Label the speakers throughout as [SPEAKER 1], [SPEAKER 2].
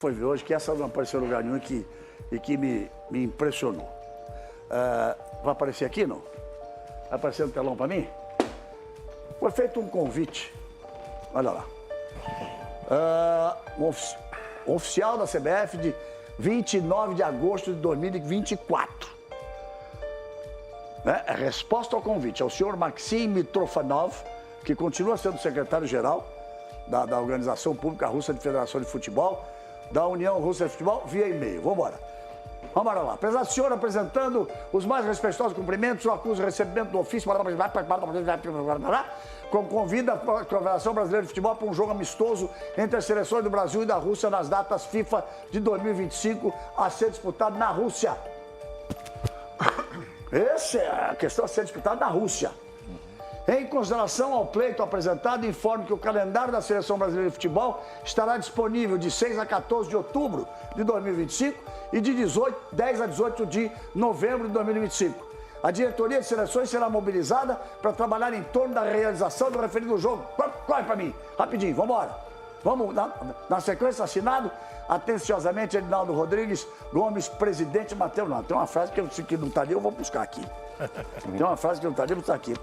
[SPEAKER 1] Foi ver hoje que essa não apareceu em lugar nenhum e que me impressionou. Vai aparecer aqui, não? Vai aparecer no telão para mim? Foi feito um convite. Olha lá. Um oficial da CBF de 29 de agosto de 2024. A resposta ao convite é o senhor Maxim Mitrofanov, que continua sendo secretário-geral da Organização Pública Russa de Federação de Futebol, da União Russa de Futebol, via e-mail. Vamos embora. Vamos lá. Prezado senhor, apresentando os mais respeitosos cumprimentos, eu acuso o recebimento do ofício com convida a Confederação Brasileira de Futebol para um jogo amistoso entre as seleções do Brasil e da Rússia nas datas FIFA de 2025 a ser disputado na Rússia. Essa é a questão a ser disputada na Rússia. Em consideração ao pleito apresentado, informo que o calendário da Seleção Brasileira de Futebol estará disponível de 6 a 14 de outubro de 2025 e de 10 a 18 de novembro de 2025. A diretoria de seleções será mobilizada para trabalhar em torno da realização do referido jogo. Corre para mim, rapidinho, vamos embora. Vamos, na sequência, assinado atenciosamente Edinaldo Rodrigues Gomes, presidente Mateus. Não, tem uma frase que não está ali, eu vou buscar aqui. Tem uma frase que não está ali, eu vou buscar aqui.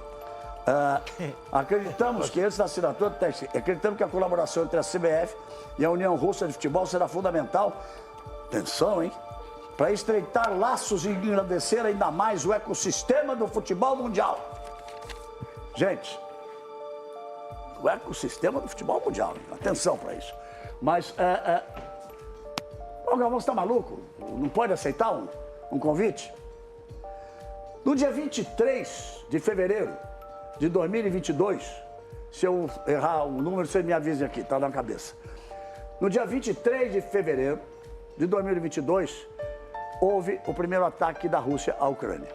[SPEAKER 1] Acreditamos que antes da assinatura do texto, acreditamos que a colaboração entre a CBF e a União Russa de Futebol será fundamental, atenção, hein, para estreitar laços e engrandecer ainda mais o ecossistema do futebol mundial. Gente, o ecossistema do futebol mundial, atenção para isso. Mas, o Galvão está maluco? Não pode aceitar um convite? No dia 23 de fevereiro de 2022, se eu errar o número, você me avise aqui, tá na cabeça. No dia 23 de fevereiro de 2022, houve o primeiro ataque da Rússia à Ucrânia.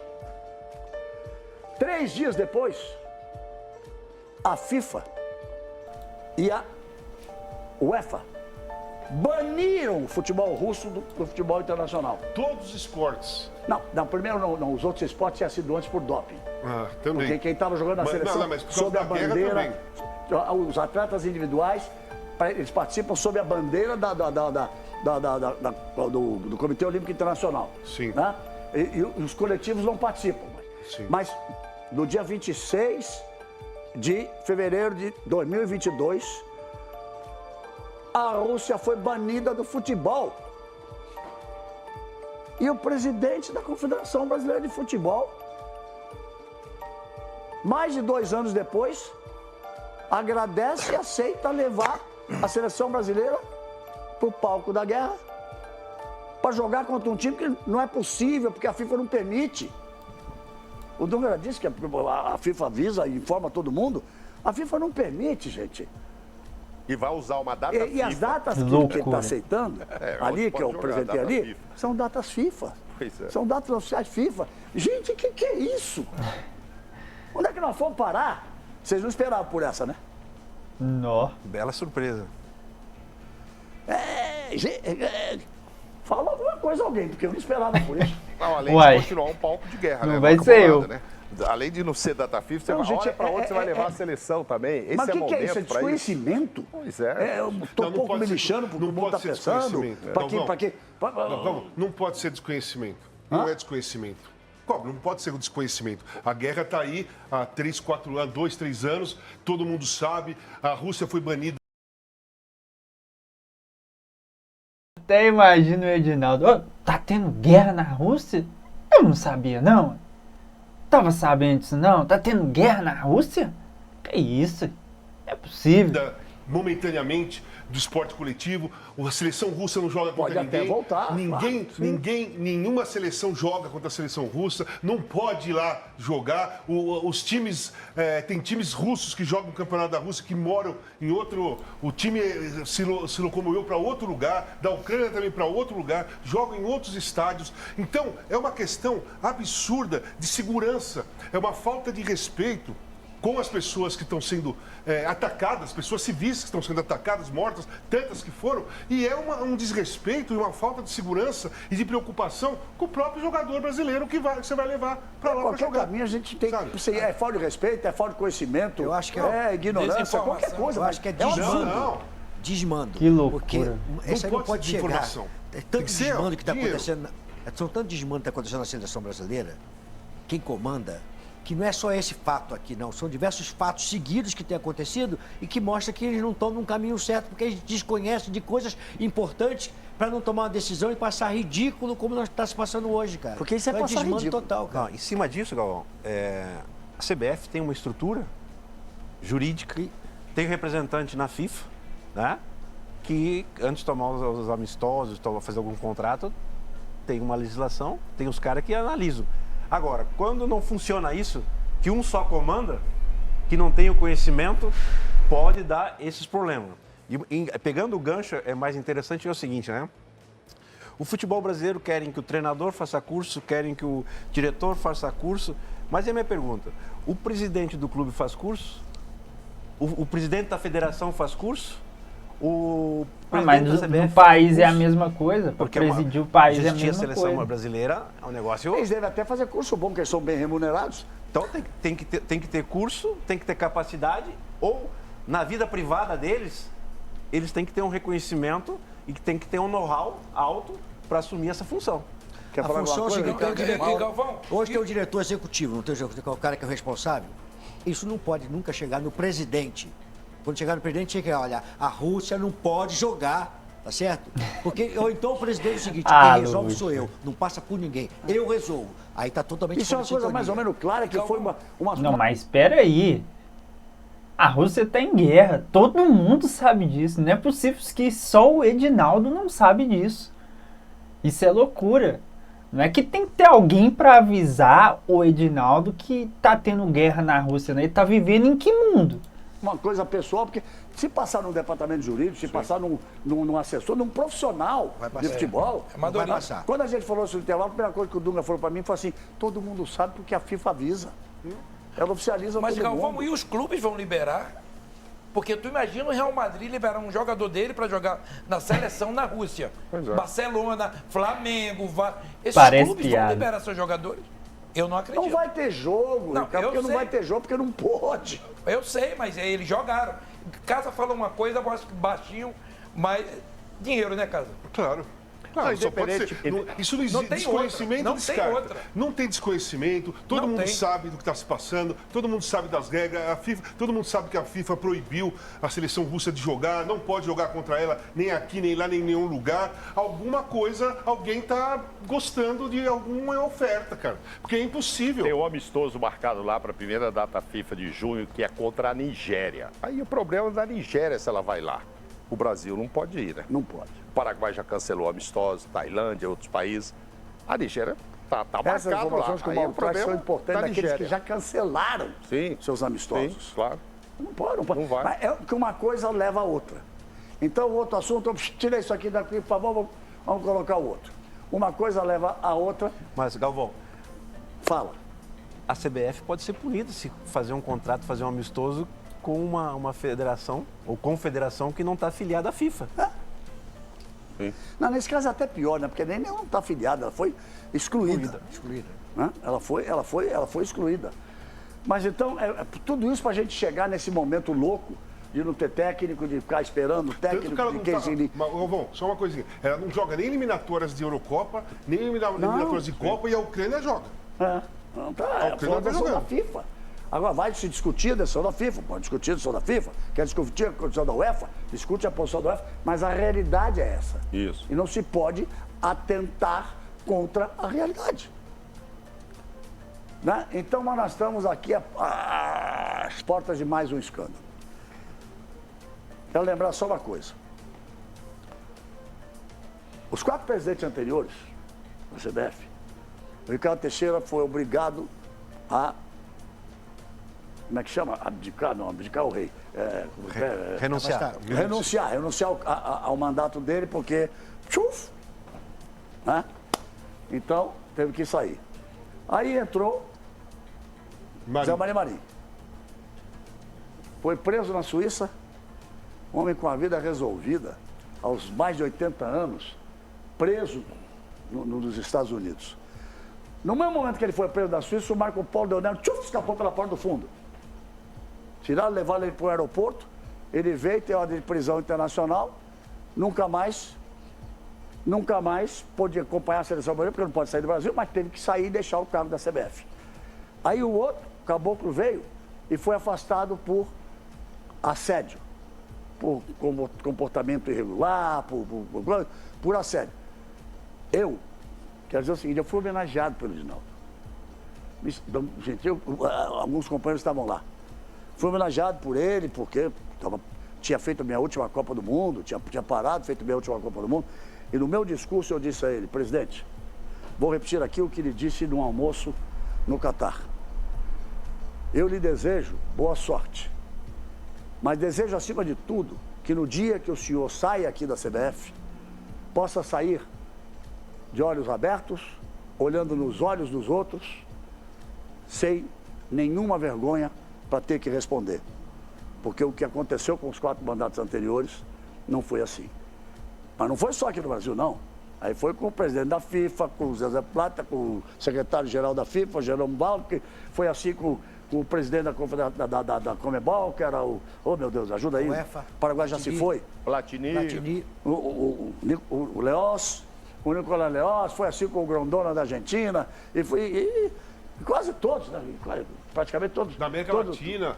[SPEAKER 1] 3 dias depois, a FIFA e a UEFA baniram o futebol russo do futebol internacional.
[SPEAKER 2] Todos os esportes.
[SPEAKER 1] Não, primeiro não, os outros esportes tinham sido antes por doping.
[SPEAKER 2] Também.
[SPEAKER 1] Porque quem estava jogando na seleção sob a bandeira, os atletas individuais, eles participam sob a bandeira do Comitê Olímpico Internacional.
[SPEAKER 2] Sim.
[SPEAKER 1] Né? E os coletivos não participam.
[SPEAKER 2] Sim.
[SPEAKER 1] Mas no dia 26 de fevereiro de 2022, a Rússia foi banida do futebol. E o presidente da Confederação Brasileira de Futebol, mais de 2 anos depois, agradece e aceita levar a seleção brasileira para o palco da guerra para jogar contra um time que não é possível, porque a FIFA não permite. O Dunga disse que a FIFA avisa e informa todo mundo. A FIFA não permite, gente.
[SPEAKER 3] E vai usar uma data FIFA.
[SPEAKER 1] E as datas que ele está aceitando, ali, que eu apresentei ali, são datas FIFA.
[SPEAKER 3] Pois é.
[SPEAKER 1] São datas oficiais FIFA. Gente, o que é isso? Onde é que nós fomos parar? Vocês não esperavam por essa, né?
[SPEAKER 4] Nó.
[SPEAKER 5] Bela surpresa.
[SPEAKER 1] Fala alguma coisa alguém, porque eu não esperava por isso.
[SPEAKER 3] Não, além
[SPEAKER 4] Uai.
[SPEAKER 3] de continuar um palco de guerra,
[SPEAKER 4] Não
[SPEAKER 3] né?
[SPEAKER 4] vai
[SPEAKER 3] Uma
[SPEAKER 4] ser
[SPEAKER 3] camada,
[SPEAKER 4] eu.
[SPEAKER 3] né? Além de não ser data FIFA, você
[SPEAKER 1] Não,
[SPEAKER 3] vai,
[SPEAKER 1] gente,
[SPEAKER 3] olha para onde você vai levar a seleção também. Esse
[SPEAKER 1] Mas
[SPEAKER 3] é
[SPEAKER 1] o que é isso? É
[SPEAKER 3] momento para isso.
[SPEAKER 1] desconhecimento?
[SPEAKER 3] Pois é.
[SPEAKER 1] Eu tô um pouco me lixando porque o mundo está pensando. Para quê?
[SPEAKER 2] Não pode ser desconhecimento. Não é desconhecimento. Como? Não pode ser um desconhecimento. A guerra está aí há 3, 4 anos, 2, 3 anos, todo mundo sabe, a Rússia foi banida.
[SPEAKER 4] Até imagino o Edinaldo. Ô, tá tendo guerra na Rússia? Eu não sabia, não. Tava sabendo disso, não? Tá tendo guerra na Rússia? Que isso? É possível.
[SPEAKER 2] Momentaneamente do esporte coletivo, a seleção russa não joga contra
[SPEAKER 1] Pode
[SPEAKER 2] ninguém.
[SPEAKER 1] até voltar,
[SPEAKER 2] Nenhuma seleção joga contra a seleção russa, não pode ir lá jogar. Os times, tem times russos que jogam no Campeonato da Rússia que moram em outro. O time se locomoveu para outro lugar, da Ucrânia também para outro lugar, jogam em outros estádios. Então, é uma questão absurda de segurança, é uma falta de respeito com as pessoas que estão sendo atacadas, pessoas civis que estão sendo atacadas, mortas, tantas que foram, e é um desrespeito e uma falta de segurança e de preocupação com o próprio jogador brasileiro que você vai levar para lá para jogar.
[SPEAKER 1] Caminho a gente tem que... É falta de respeito, é falta de conhecimento,
[SPEAKER 5] Eu acho que
[SPEAKER 1] é ignorância, qualquer coisa.
[SPEAKER 5] Eu acho que é desmando. desmando.
[SPEAKER 4] Que loucura.
[SPEAKER 5] Porque isso aí não
[SPEAKER 2] pode
[SPEAKER 5] pode
[SPEAKER 2] ser
[SPEAKER 5] chegar.
[SPEAKER 2] informação.
[SPEAKER 5] É
[SPEAKER 2] Tem
[SPEAKER 5] tanto
[SPEAKER 2] que ser
[SPEAKER 5] desmando que está
[SPEAKER 2] dinheiro.
[SPEAKER 5] acontecendo. São tanto desmando que está acontecendo na seleção brasileira. Quem comanda, que não é só esse fato aqui, não. São diversos fatos seguidos que têm acontecido e que mostra que eles não estão num caminho certo, porque eles desconhecem de coisas importantes para não tomar uma decisão e passar ridículo como nós está se passando hoje, cara.
[SPEAKER 1] Porque isso é
[SPEAKER 5] Então
[SPEAKER 1] passar
[SPEAKER 5] desmando
[SPEAKER 1] ridículo.
[SPEAKER 5] total, cara.
[SPEAKER 6] Não, em cima disso, Galvão, a CBF tem uma estrutura jurídica, tem um representante na FIFA, né? Que antes de tomar os amistosos, fazer algum contrato, tem uma legislação, tem os caras que analisam. Agora, quando não funciona isso, que um só comanda, que não tem o conhecimento, pode dar esses problemas. Pegando o gancho, é mais interessante é o seguinte, né? O futebol brasileiro querem que o treinador faça curso, querem que o diretor faça curso, mas é a minha pergunta, o presidente do clube faz curso? O presidente da federação faz curso? O
[SPEAKER 4] Mas
[SPEAKER 6] presidente da CBF
[SPEAKER 4] no país
[SPEAKER 6] faz
[SPEAKER 4] é a
[SPEAKER 6] curso?
[SPEAKER 4] mesma coisa. Para
[SPEAKER 6] Porque
[SPEAKER 4] presidir o país é a
[SPEAKER 6] gestir
[SPEAKER 4] mesma
[SPEAKER 6] seleção
[SPEAKER 4] coisa.
[SPEAKER 6] brasileira é um negócio...
[SPEAKER 1] Eles devem até fazer curso bom, porque eles são bem remunerados.
[SPEAKER 6] Então tem que ter curso, tem que ter capacidade, ou na vida privada deles, eles têm que ter um reconhecimento e que tem que ter um know-how alto para assumir essa função.
[SPEAKER 1] Quer
[SPEAKER 5] A
[SPEAKER 1] falar
[SPEAKER 5] função é o
[SPEAKER 1] alguma
[SPEAKER 5] seguinte,
[SPEAKER 1] coisa?
[SPEAKER 5] tem o diretor,
[SPEAKER 7] Galvão,
[SPEAKER 5] hoje tem o diretor executivo, não tem o cara que é o responsável. Isso não pode nunca chegar no presidente. Quando chegar no presidente, chega, olha, a Rússia não pode jogar, tá certo? Porque, ou então o presidente é o seguinte, quem resolve
[SPEAKER 4] Lúcio.
[SPEAKER 5] sou eu, não passa por ninguém, eu resolvo. Aí tá totalmente
[SPEAKER 1] Isso é uma
[SPEAKER 5] fora de
[SPEAKER 1] coisa mais ou
[SPEAKER 5] sintonia.
[SPEAKER 1] menos clara, que foi uma...
[SPEAKER 4] Não, mas espera aí. A Rússia está em guerra. Todo mundo sabe disso. Não é possível que só o Edinaldo não sabe disso. Isso é loucura. Não é que tem que ter alguém para avisar o Edinaldo que tá tendo guerra na Rússia, né? Ele tá vivendo em que mundo?
[SPEAKER 1] Uma coisa pessoal, porque se passar num departamento jurídico, se passar num assessor, num profissional
[SPEAKER 5] Vai passar.
[SPEAKER 1] de futebol,
[SPEAKER 5] Vai passar.
[SPEAKER 1] Quando a gente falou sobre o intervalo, a primeira coisa que o Dunga falou para mim foi assim, todo mundo sabe porque a FIFA avisa. Ela oficializa
[SPEAKER 7] mas
[SPEAKER 1] todo
[SPEAKER 7] Galvão,
[SPEAKER 1] mundo.
[SPEAKER 7] e os clubes vão liberar? Porque tu imagina o Real Madrid liberar um jogador dele para jogar na seleção na Rússia.
[SPEAKER 3] Pois é.
[SPEAKER 7] Barcelona, Flamengo, esses
[SPEAKER 4] Parece
[SPEAKER 7] clubes
[SPEAKER 4] piada.
[SPEAKER 7] vão liberar seus jogadores? Eu não acredito.
[SPEAKER 1] Não vai ter jogo,
[SPEAKER 7] Não,
[SPEAKER 1] Ricardo,
[SPEAKER 7] eu
[SPEAKER 1] porque não
[SPEAKER 7] sei.
[SPEAKER 1] vai ter jogo, porque não pode.
[SPEAKER 7] Eu sei, mas eles jogaram. Casa fala uma coisa, eu acho que baixinho, mas dinheiro, né, Casa?
[SPEAKER 2] Claro. Claro, só pode ser. Isso não existe.
[SPEAKER 7] tem
[SPEAKER 2] Desconhecimento
[SPEAKER 7] outra, não tem
[SPEAKER 2] descarta.
[SPEAKER 7] outra.
[SPEAKER 2] Não tem desconhecimento, todo
[SPEAKER 7] Não
[SPEAKER 2] mundo
[SPEAKER 7] tem.
[SPEAKER 2] sabe do que está se passando, todo mundo sabe das regras, a FIFA, todo mundo sabe que a FIFA proibiu a seleção russa de jogar, não pode jogar contra ela, nem aqui, nem lá, nem em nenhum lugar. Alguma coisa, alguém está gostando de alguma oferta, cara. Porque é impossível.
[SPEAKER 3] Tem um amistoso marcado lá para a primeira data FIFA de junho, que é contra a Nigéria. Aí o problema é da Nigéria se ela vai lá. O Brasil não pode ir, né?
[SPEAKER 1] Não pode.
[SPEAKER 3] O Paraguai já cancelou amistosos, Tailândia, outros países. A Nigéria tá
[SPEAKER 1] Essas
[SPEAKER 3] marcado
[SPEAKER 1] informações
[SPEAKER 3] lá.
[SPEAKER 1] que o
[SPEAKER 3] Aí
[SPEAKER 1] Mauro traz são
[SPEAKER 3] problema
[SPEAKER 1] importantes
[SPEAKER 3] da
[SPEAKER 1] daqueles que
[SPEAKER 3] Nigéria.
[SPEAKER 1] já cancelaram
[SPEAKER 3] Sim,
[SPEAKER 1] seus amistosos.
[SPEAKER 3] Sim, claro.
[SPEAKER 1] Não pode, não pode.
[SPEAKER 3] Não vai.
[SPEAKER 1] Mas é que uma coisa leva a outra. Então, o outro assunto, tira isso aqui daqui, por favor, vamos colocar o outro. Uma coisa leva a outra,
[SPEAKER 6] Mas, Galvão,
[SPEAKER 1] fala.
[SPEAKER 6] a CBF pode ser punida se fazer um contrato, fazer um amistoso com uma federação ou confederação que não está afiliada à FIFA.
[SPEAKER 1] Não, nesse caso é até pior, né? Porque nem não está afiliada, ela foi excluída. Né? Ela foi excluída. Mas então, tudo isso para a gente chegar nesse momento louco de não ter técnico, de ficar esperando o
[SPEAKER 2] Tanto que o
[SPEAKER 1] técnico,
[SPEAKER 2] cara
[SPEAKER 1] de
[SPEAKER 2] não
[SPEAKER 1] quem
[SPEAKER 2] tá...
[SPEAKER 1] se...
[SPEAKER 2] Mas, Galvão, só uma coisinha. Ela não joga nem eliminatórias de Eurocopa, nem eliminatórias de Copa, e a Ucrânia joga.
[SPEAKER 1] Não tá,
[SPEAKER 2] A
[SPEAKER 1] é
[SPEAKER 2] Ucrânia
[SPEAKER 1] a
[SPEAKER 2] vai
[SPEAKER 1] decisão da
[SPEAKER 2] jogando.
[SPEAKER 1] FIFA. Agora vai se discutir a decisão da FIFA, pode discutir a decisão da FIFA, quer discutir a posição da UEFA, discute a posição da UEFA, mas a realidade é essa.
[SPEAKER 3] Isso.
[SPEAKER 1] E não se pode atentar contra a realidade. Né? Então nós estamos aqui às portas de mais um escândalo. Quero lembrar só uma coisa. Os 4 presidentes anteriores da CBF, o Ricardo Teixeira foi obrigado a, como é que chama? Abdicar? Não, abdicar o rei.
[SPEAKER 6] Renunciar.
[SPEAKER 1] Renunciar ao mandato dele porque, tchuf, né? Então, teve que sair. Aí entrou Zé Maria Marim. Foi preso na Suíça, homem com a vida resolvida, aos mais de 80 anos, preso nos Estados Unidos. No mesmo momento que ele foi preso na Suíça, o Marco Polo Leonel escapou pela porta do fundo. Tiraram, levaram ele para o aeroporto Ele veio, tem ordem de prisão internacional, nunca mais pôde acompanhar a seleção brasileira, porque não pode sair do Brasil, mas teve que sair e deixar o cargo da CBF. Aí o outro, Caboclo, veio e foi afastado por assédio, por comportamento irregular, por assédio. Eu, quero dizer o seguinte, eu fui homenageado pelo Edinaldo. Gente, alguns companheiros estavam lá. Fui homenageado por ele, porque tinha feito a minha última Copa do Mundo, tinha parado, feito a minha última Copa do Mundo. E no meu discurso eu disse a ele, presidente, vou repetir aqui o que ele disse num almoço no Catar. Eu lhe desejo boa sorte, mas desejo acima de tudo que no dia que o senhor saia aqui da CBF, possa sair de olhos abertos, olhando nos olhos dos outros, sem nenhuma vergonha para ter que responder. Porque o que aconteceu com os 4 mandatos anteriores não foi assim. Mas não foi só aqui no Brasil, não. Aí foi com o presidente da FIFA, com o Zezé Plata, com o secretário-geral da FIFA, Jerome Balque, foi assim com o presidente da Comebol, que era o... Oh, meu Deus, ajuda aí.
[SPEAKER 5] UEFA,
[SPEAKER 1] o Paraguai já se foi.
[SPEAKER 3] Platini.
[SPEAKER 1] O Leós, o Nicolás Leós, foi assim com o Grondona da Argentina, e quase todos, né? Praticamente todos.
[SPEAKER 2] Da América Latina.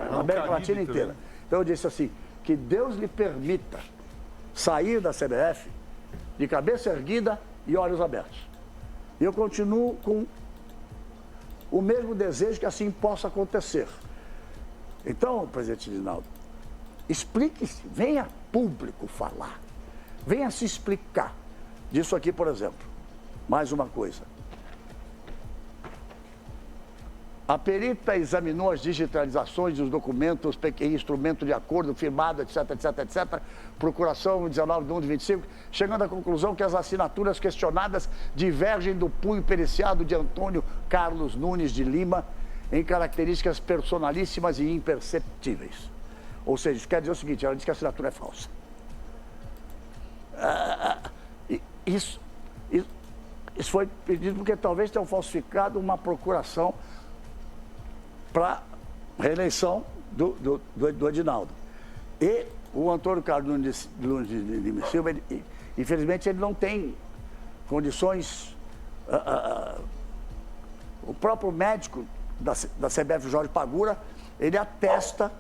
[SPEAKER 1] Na América Latina inteira. Então eu disse assim, que Deus lhe permita sair da CBF de cabeça erguida e olhos abertos. E eu continuo com o mesmo desejo que assim possa acontecer. Então, presidente Edinaldo, explique-se, venha a público falar, venha se explicar disso aqui, por exemplo. Mais uma coisa. A perita examinou as digitalizações dos documentos, instrumento de acordo firmado, etc, etc, etc. Procuração 19/1/25, chegando à conclusão que as assinaturas questionadas divergem do punho periciado de Antônio Carlos Nunes de Lima em características personalíssimas e imperceptíveis. Ou seja, isso quer dizer o seguinte, ela diz que a assinatura é falsa. Isso foi pedido porque talvez tenham falsificado uma procuração para reeleição do Edinaldo. E o Antônio Carlos Nunes de Lima Silva, infelizmente, ele não tem condições. O próprio médico da CBF, Jorge Pagura, ele atesta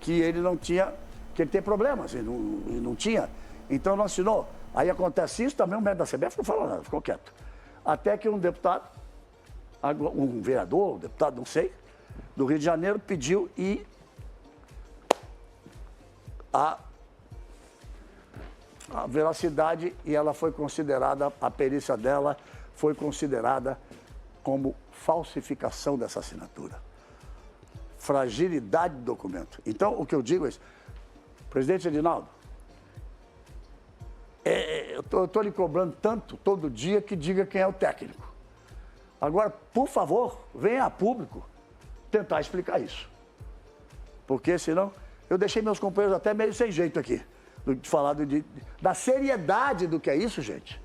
[SPEAKER 1] que ele não tinha, que ele tem problemas, ele não tinha. Então não assinou. Aí acontece isso, também o médico da CBF não falou nada, ficou quieto. Até que um deputado, um vereador, um deputado, não sei, do Rio de Janeiro, pediu e a veracidade, e ela foi considerada, a perícia dela foi considerada como falsificação dessa assinatura. Fragilidade do documento. Então, o que eu digo é isso. Presidente Edinaldo, eu estou lhe cobrando tanto todo dia que diga quem é o técnico. Agora, por favor, venha a público tentar explicar isso. Porque senão, eu deixei meus companheiros até meio sem jeito aqui, de falar da seriedade do que é isso, gente.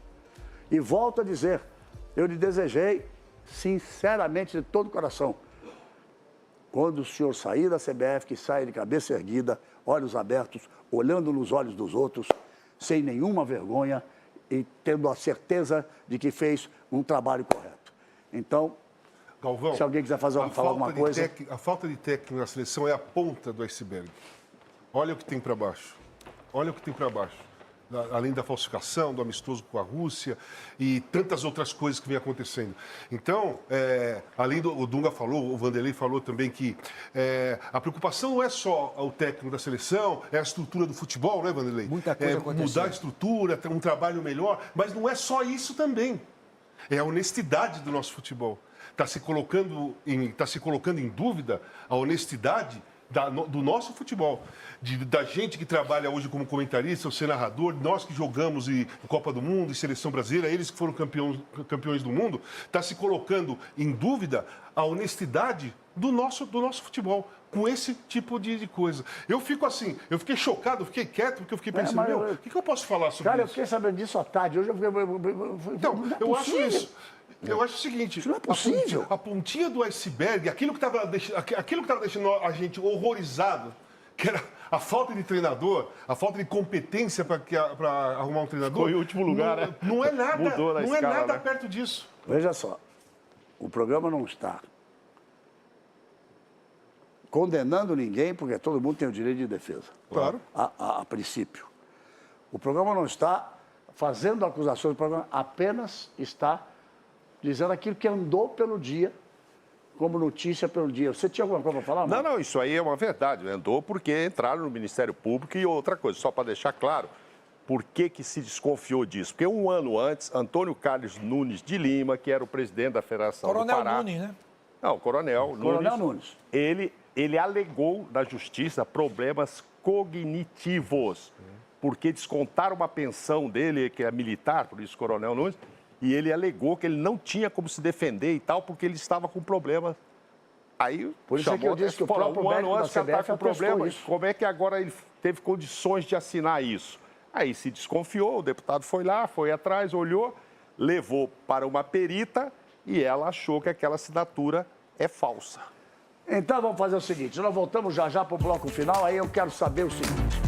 [SPEAKER 1] E volto a dizer, eu lhe desejei, sinceramente, de todo o coração, quando o senhor sair da CBF, que saia de cabeça erguida, olhos abertos, olhando nos olhos dos outros, sem nenhuma vergonha e tendo a certeza de que fez um trabalho correto. Então,
[SPEAKER 2] Galvão,
[SPEAKER 1] se alguém quiser falar alguma coisa...
[SPEAKER 2] A falta de técnico na seleção é a ponta do iceberg. Olha o que tem para baixo. Olha o que tem para baixo. Além da falsificação, do amistoso com a Rússia e tantas outras coisas que vem acontecendo. Então, além do... O Dunga falou, o Vanderlei falou também que a preocupação não é só o técnico da seleção, é a estrutura do futebol, né, Vanderlei?
[SPEAKER 5] Muita coisa acontecendo.
[SPEAKER 2] Mudar a estrutura, ter um trabalho melhor, mas não é só isso também. É a honestidade do nosso futebol. Está se colocando em dúvida a honestidade do nosso futebol, da gente que trabalha hoje como comentarista, o ser narrador, nós que jogamos em Copa do Mundo, em Seleção Brasileira, eles que foram campeões do mundo, está se colocando em dúvida a honestidade do nosso futebol, com esse tipo de coisa. Eu fico assim, eu fiquei chocado, eu fiquei quieto, porque eu fiquei pensando, o que eu posso falar sobre
[SPEAKER 1] Cara,
[SPEAKER 2] isso?
[SPEAKER 1] eu fiquei sabendo disso à tarde, hoje eu fiquei...
[SPEAKER 2] Então, eu acho isso. Eu acho o seguinte,
[SPEAKER 1] isso não é possível.
[SPEAKER 2] A pontinha do iceberg, aquilo que estava deixando a gente horrorizado, que era A falta de treinador, a falta de competência para arrumar um treinador.
[SPEAKER 3] Ficou em último lugar,
[SPEAKER 2] não,
[SPEAKER 3] né?
[SPEAKER 2] Não é nada,
[SPEAKER 3] Mudou na
[SPEAKER 2] não é
[SPEAKER 3] escala,
[SPEAKER 2] nada
[SPEAKER 3] né?
[SPEAKER 2] perto disso.
[SPEAKER 1] Veja só, o programa não está condenando ninguém, porque todo mundo tem o direito de defesa.
[SPEAKER 2] Claro.
[SPEAKER 1] A princípio. O programa não está fazendo acusações, o programa apenas está dizendo aquilo que andou pelo dia, como notícia pelo dia. Você tinha alguma coisa para falar,
[SPEAKER 3] Não,
[SPEAKER 1] Marcos?
[SPEAKER 3] não, isso aí é uma verdade. Né? Andou porque entraram no Ministério Público e outra coisa, só para deixar claro, por que se desconfiou disso? Porque um ano antes, Antônio Carlos Nunes de Lima, que era o presidente da Federação do
[SPEAKER 7] Coronel
[SPEAKER 3] Pará...
[SPEAKER 7] Nunes, né?
[SPEAKER 3] Não, Coronel
[SPEAKER 1] Nunes.
[SPEAKER 3] Ele alegou na justiça problemas cognitivos, porque descontaram uma pensão dele, que é militar, por isso Coronel Nunes, e ele alegou que ele não tinha como se defender e tal, porque ele estava com problemas. Aí,
[SPEAKER 1] Por isso é que eu disse que o próprio
[SPEAKER 3] um ano
[SPEAKER 1] médico da
[SPEAKER 3] antes que ele
[SPEAKER 1] CBF
[SPEAKER 3] está com
[SPEAKER 1] atestou
[SPEAKER 3] problema,
[SPEAKER 1] isso.
[SPEAKER 3] como é que agora ele teve condições de assinar isso? Aí se desconfiou, o deputado foi lá, foi atrás, olhou, levou para uma perita e ela achou que aquela assinatura é falsa.
[SPEAKER 1] Então vamos fazer o seguinte, nós voltamos já para o bloco final, aí eu quero saber o seguinte.